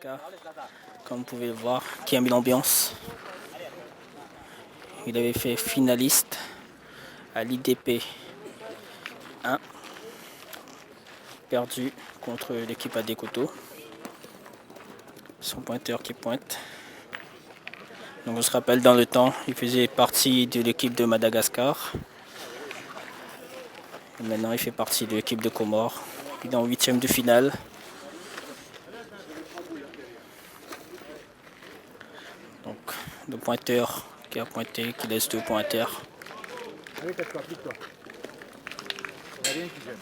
Madagascar, comme vous pouvez le voir, qui a mis l'ambiance. Il avait fait finaliste à l'IDP 1, perdu contre l'équipe à Dekoto. Son pointeur qui pointe. Donc on se rappelle, dans le temps, il faisait partie de l'équipe de Madagascar. Et maintenant, il fait partie de l'équipe de Comores. Il est en 8e de finale. Donc le pointeur qui a pointé, qui laisse 2 pointeurs. Allez, applique-toi. On a bien qui j'aime.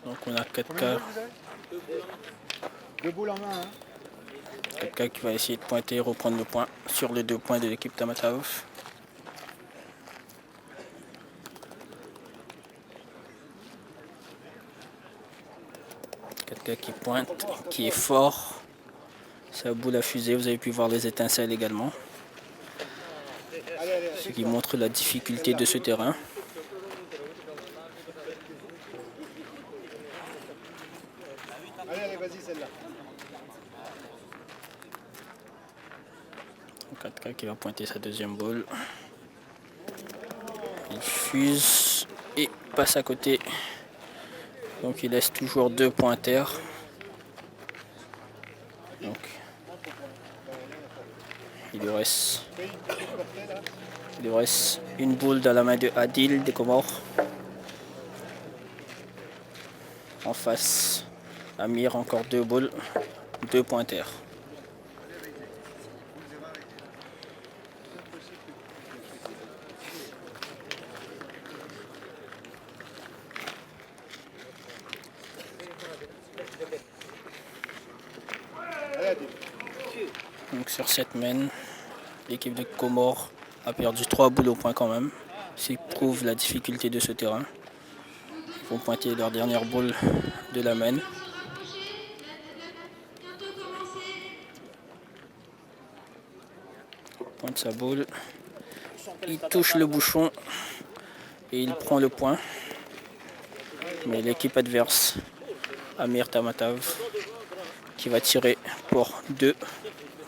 Donc on a 4K. 2 boules en main. Hein. 4K qui va essayer de pointer et reprendre le point sur les 2 points de l'équipe Tamatave. Quelqu'un qui pointe, qui est fort. Sa boule a fusé, vous avez pu voir les étincelles également. Ce qui montre la difficulté de ce terrain. Allez, vas-y, celle-là. 4K qui va pointer sa 2e boule. Il fuse et passe à côté. Donc il laisse toujours 2 pointeurs. Donc il lui reste une boule dans la main de Adil des Comores. En face, Amir, encore 2 boules, 2 pointeurs. Donc sur cette main, l'équipe de Comores a perdu 3 boules au point quand même. Ce qui prouve la difficulté de ce terrain. Ils vont pointer leur dernière boule de la main. Pointe sa boule. Il touche le bouchon et il prend le point. Mais l'équipe adverse, Amir Tamatave, qui va tirer pour 2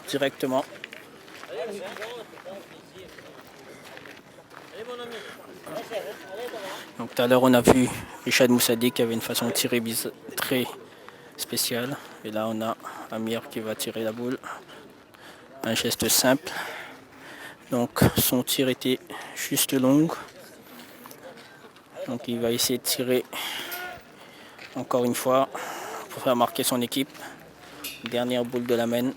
directement. Donc tout à l'heure on a vu Richard Moussadi qui avait une façon de tirer très spéciale. Et là on a Amir qui va tirer la boule. Un geste simple. Donc son tir était juste long. Donc il va essayer de tirer encore une fois pour faire marquer son équipe. Dernière boule de la main.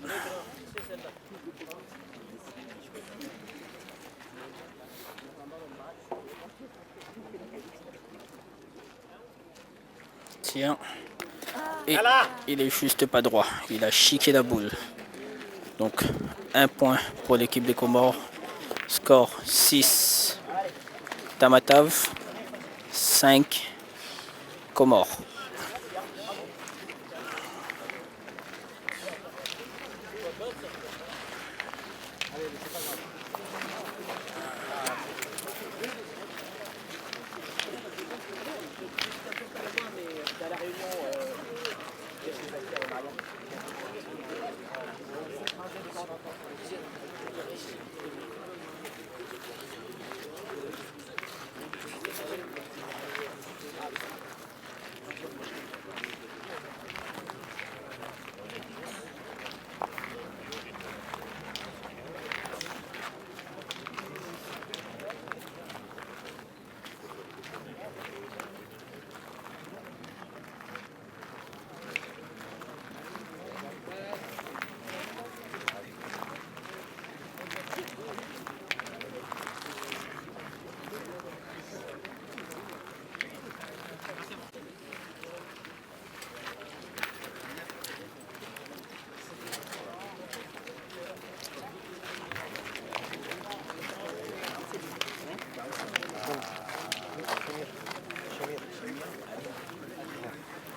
Tiens. Et il est juste pas droit. Il a chiqué la boule. Donc 1 point pour l'équipe des Comores. Score 6 Tamatave, 5 Comores.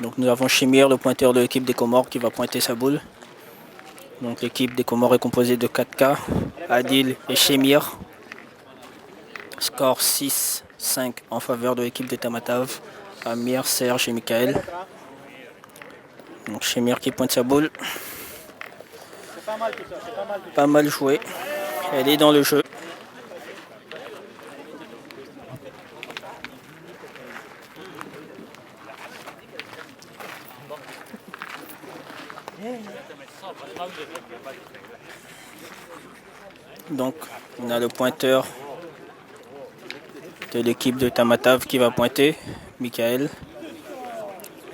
Donc nous avons Chimir, le pointeur de l'équipe des Comores, qui va pointer sa boule. Donc l'équipe des Comores est composée de 4K, Adil et Chimir. Score 6, 5 en faveur de l'équipe de Tamatave. Amir, Serge et Michael. Donc Chemir qui pointe sa boule. Pas mal joué. Elle est dans le jeu. Donc on a le pointeur de l'équipe de Tamatave qui va pointer, Michael.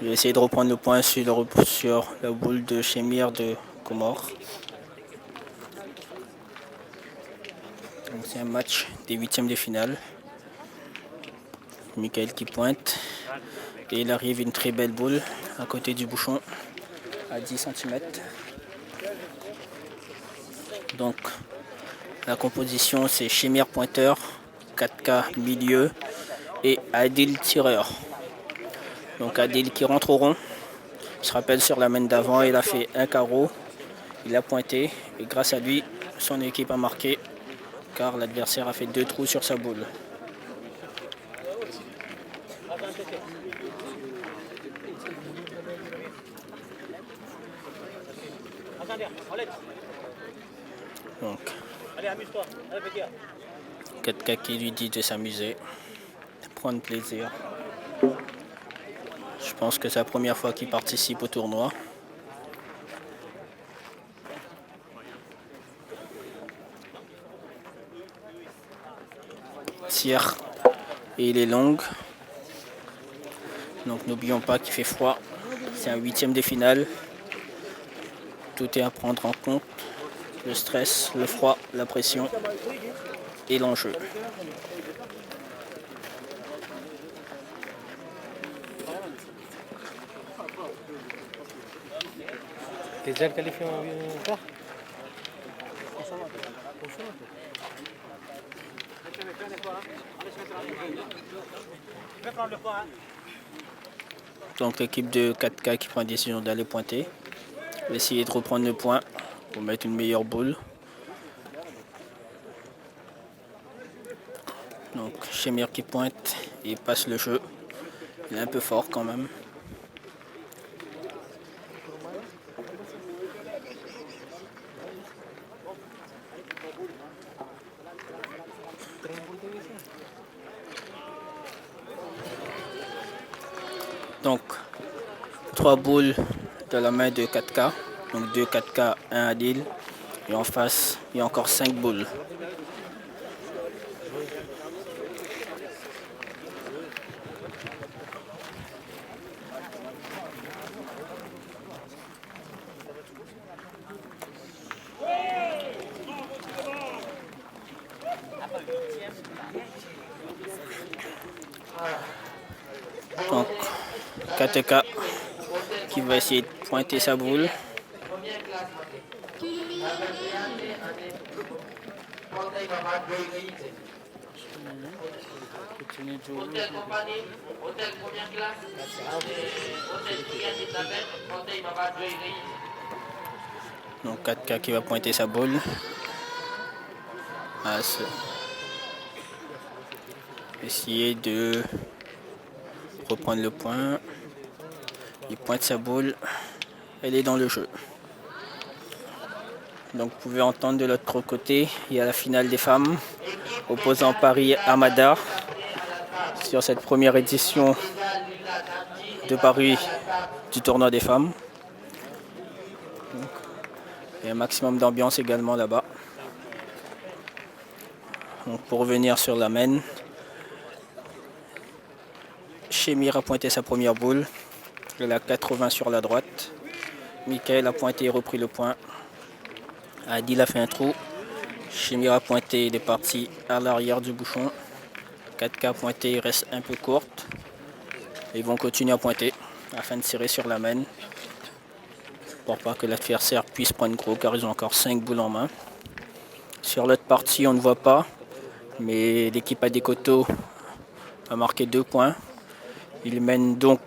Il va essayer de reprendre le point sur la boule de Chemir de Comores. Donc c'est un match des huitièmes de finale. Michael qui pointe. Et il arrive une très belle boule à côté du bouchon à 10 cm. Donc la composition c'est Chemir pointeur, 4K milieu et Adil tireur. Donc Adil qui rentre au rond. Il se rappelle sur la main d'avant, il a fait un carreau. Il a pointé et grâce à lui, son équipe a marqué car l'adversaire a fait 2 trous sur sa boule. Donc, 4K qui lui dit de s'amuser, de prendre plaisir. Je pense que c'est la première fois qu'il participe au tournoi. Tire et il est long. Donc n'oublions pas qu'il fait froid. C'est un huitième de finale. Tout est à prendre en compte. Le stress, le froid, la pression et l'enjeu. T'es déjà qualifié en quart? Donc l'équipe de 4K qui prend la décision d'aller pointer. Essayer de reprendre le point pour mettre une meilleure boule. Donc Chemir qui pointe et passe le jeu. Il est un peu fort quand même. Donc 3 boules de la main de 4K. Donc 2 4K, 1 Adil. Et en face, il y a encore 5 boules. Donc 4K qui va essayer de pointer sa boule. Donc 4K qui va pointer sa boule. Essayer de reprendre le point. Il pointe sa boule. Elle est dans le jeu. Donc vous pouvez entendre de l'autre côté, il y a la finale des femmes opposant Paris Amada sur cette première édition de Paris du tournoi des femmes. Donc, il y a un maximum d'ambiance également là-bas. Donc pour revenir sur la main, Chemir a pointé sa première boule. Elle a 80 sur la droite. Michael a pointé et repris le point. Adil a fait un trou. Chemir a pointé, il est parti à l'arrière du bouchon. 4K a pointé, il reste un peu courte. Ils vont continuer à pointer afin de serrer sur la main. Pour pas que l'adversaire puisse prendre gros car ils ont encore 5 boules en main. Sur l'autre partie, on ne voit pas. Mais l'équipe à Decoto a marqué 2 points. Il mène donc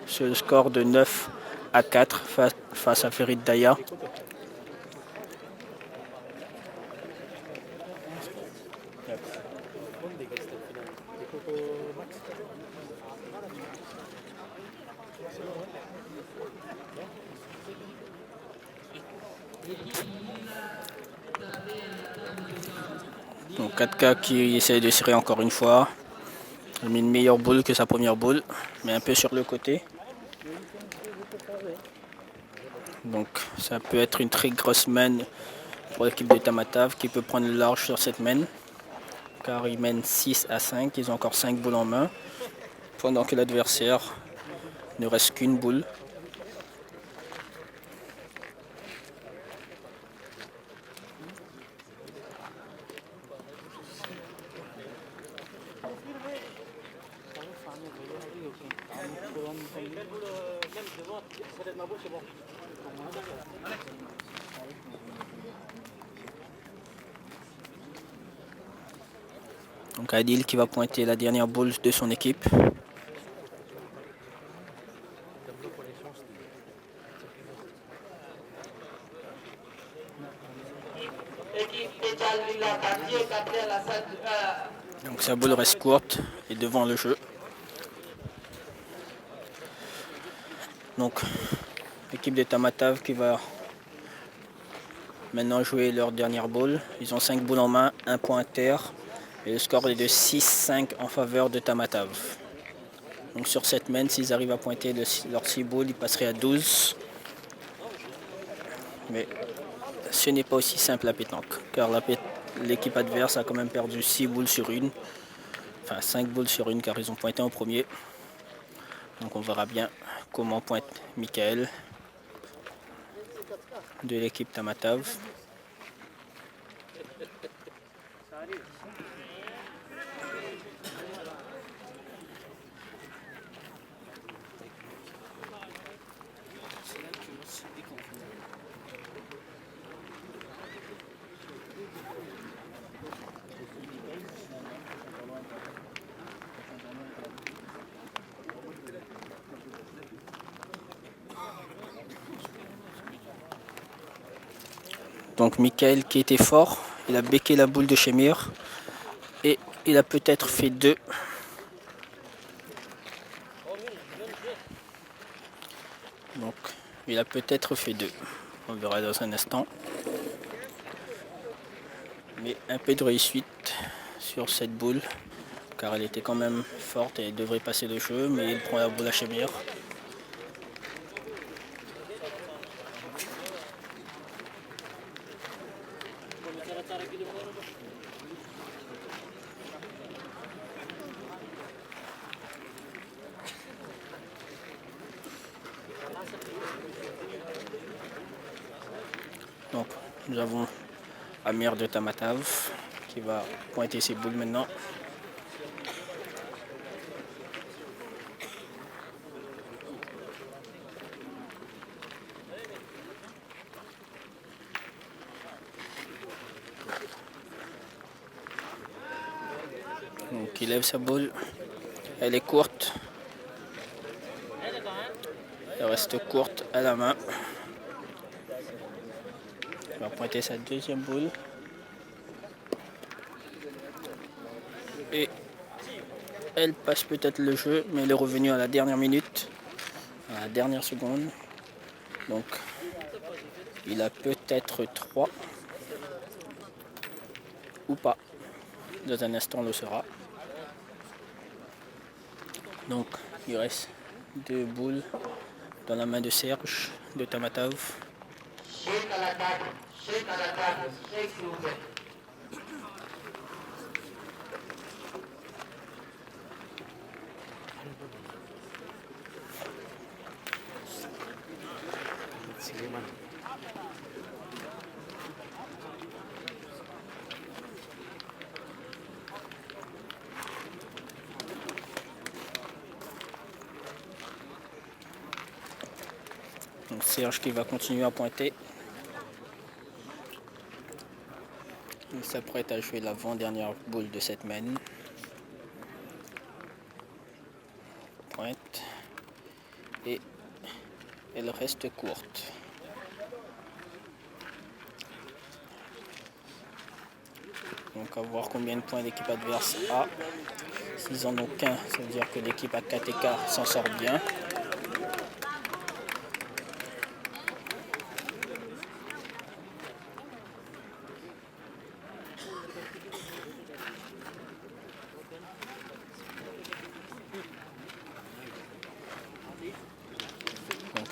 sur le score de 9-4 face à Ferid Daya. 4K qui essaie de tirer encore une fois. Il a mis une meilleure boule que sa première boule, mais un peu sur le côté. Donc ça peut être une très grosse main pour l'équipe de Tamatave qui peut prendre le large sur cette main. Car ils mènent 6-5, ils ont encore 5 boules en main. Pendant que l'adversaire ne reste qu'une boule. Donc Adil qui va pointer la dernière boule de son équipe. Donc sa boule reste courte et devant le jeu. Donc l'équipe de Tamatave qui va maintenant jouer leur dernière boule. Ils ont 5 boules en main, 1 point à terre. Et le score est de 6-5 en faveur de Tamatave. Donc sur cette main, s'ils arrivent à pointer leurs 6 boules, ils passeraient à 12. Mais ce n'est pas aussi simple la pétanque. Car l'équipe adverse a quand même perdu 6 boules sur une. Enfin 5 boules sur une car ils ont pointé en premier. Donc on verra bien comment pointe Michael de l'équipe Tamatave. Donc Michael qui était fort, il a béqué la boule de Chemir et il a peut-être fait 2. Donc il a peut-être fait 2. On verra dans un instant. Mais un peu de réussite sur cette boule car elle était quand même forte et elle devrait passer le jeu, mais il prend la boule à Chemir. Donc nous avons Amir de Tamatave qui va pointer ses boules maintenant. Donc il lève sa boule, elle est courte, elle reste courte à la main. Il va pointer sa deuxième boule. Et elle passe peut-être le jeu, mais elle est revenue à la dernière minute, à la dernière seconde. Donc il a peut-être 3 ou pas. Dans un instant, on le saura. Donc il reste 2 boules dans la main de Serge de Tamatave. Donc Serge qui va continuer à pointer. Il s'apprête à jouer l'avant-dernière boule de cette main. Pointe. Et elle reste courte. Donc à voir combien de points l'équipe adverse a. S'ils en ont qu'un, ça veut dire que l'équipe à KTK s'en sort bien.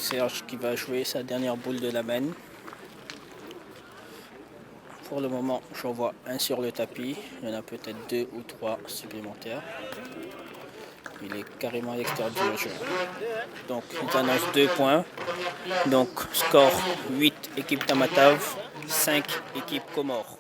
Serge qui va jouer sa dernière boule de la main. Pour le moment, j'en vois un sur le tapis. Il y en a peut-être 2 ou 3 supplémentaires. Il est carrément à l'extérieur du jeu. Donc, il annonce 2 points. Donc, score 8 équipe Tamatave, 5 équipe Comores.